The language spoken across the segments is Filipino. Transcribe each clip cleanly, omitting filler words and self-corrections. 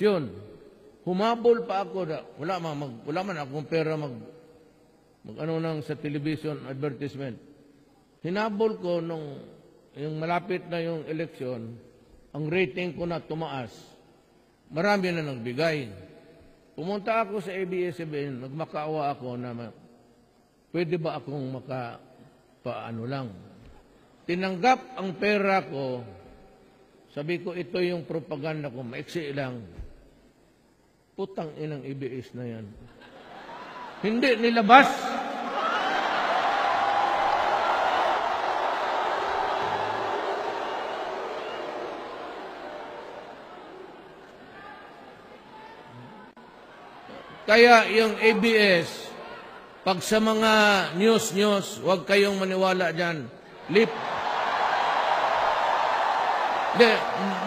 eleksyon. Humabol pa ako, wala man akong pera sa television advertisement. Hinabol ko yung malapit na yung eleksyon, ang rating ko na tumaas. Marami na nagbigay. Pumunta ako sa ABS-CBN, nagmakaawa ako na pwede ba akong paano lang. Tinanggap ang pera ko, sabi ko ito yung propaganda ko, maiksi lang. Putang inang ABS na yan. Hindi nilabas. Kaya yung ABS, pag sa mga news, huwag kayong maniwala dyan.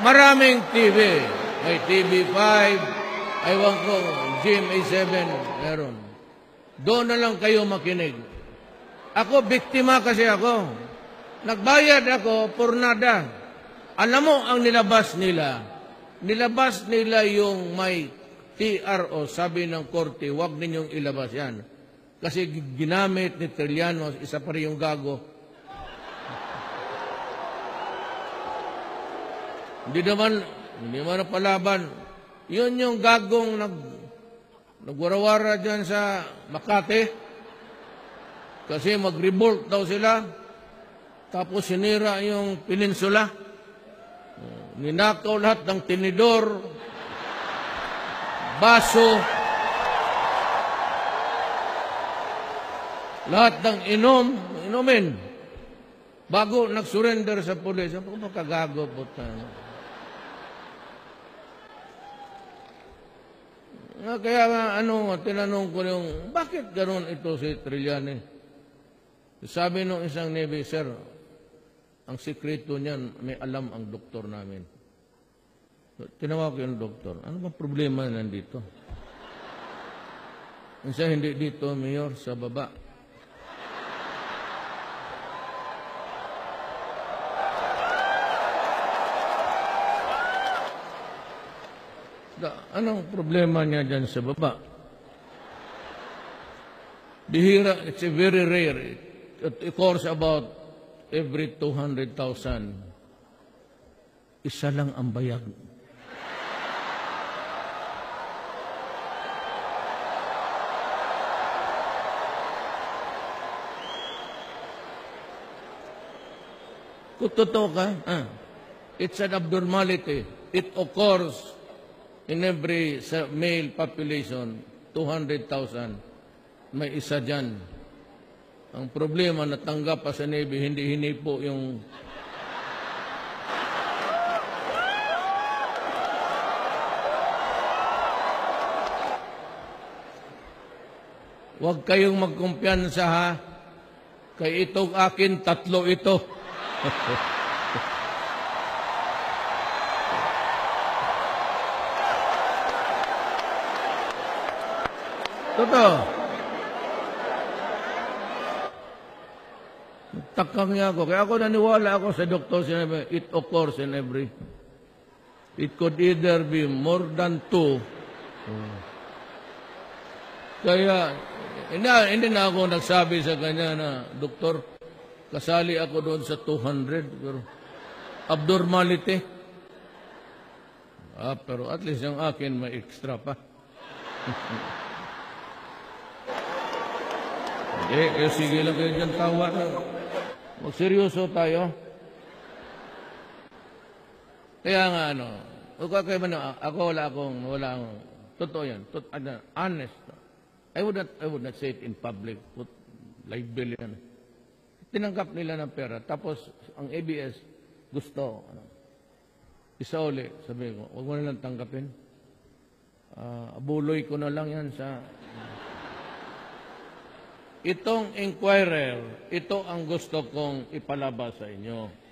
Maraming TV. May TV5, aywan ko, GMA7, meron. Doon na lang kayo makinig. Ako, biktima kasi ako. Nagbayad ako por nada. Alam mo ang nilabas nila? Nilabas nila yung may TRO, sabi ng korte, huwag ninyong ilabas yan. Kasi ginamit ni Trillanos, isa pa rin yung gago. Hindi naman napalaban. Yun yung gagong nagwarawara dyan sa Makati. Kasi mag-revolt daw sila. Tapos sinira yung peninsula. Ninakaw lahat ng tinidor, baso, lahat ng inumin. Bago nag-surrender sa pulis, ako makagago po tayo. Kaya tinanong ko yung, bakit gano'n ito si Trillanes? Sabi nung isang Navy, sir, ang sikreto niyan, may alam ang doktor namin. Tinawag ko yung doktor. Ano bang problema nandito? Isa hindi dito, Mayor, sa baba. Anong problema niya dyan sa baba? Bihira, it's a very rare. It occurs about every 200,000. Isa lang ang bayag. Kung totoo ka, it's an abnormality. It occurs in every male population, 200,000. May isa dyan. Ang problema, natanggap pa sa Navy, hindi hinipo yung... Huwag kayong magkumpiyansa, ha? Kay itong akin, 3 ito. Totoo. Takang niya ako. Kaya ako naniwala ako sa doktor. Sinabi, it occurs in every. It could either be more than 2. Kaya, hindi na ako nagsabi sa kanya na, doktor, kasali ako doon sa 200. Pero, abnormality. Pero at least yung akin may extra pa. Sige lang kayo dyan tawa. Magseryoso tayo. Kaya nga ako wala akong, totoo yan, honest. I would not say it in public, put libel yan. Tinanggap nila ng pera, tapos ang ABS gusto, isa uli, sabi ko, huwag mo nilang tanggapin. Abuloy ko na lang yan sa... Itong Inquirer, ito ang gusto kong ipalabas sa inyo.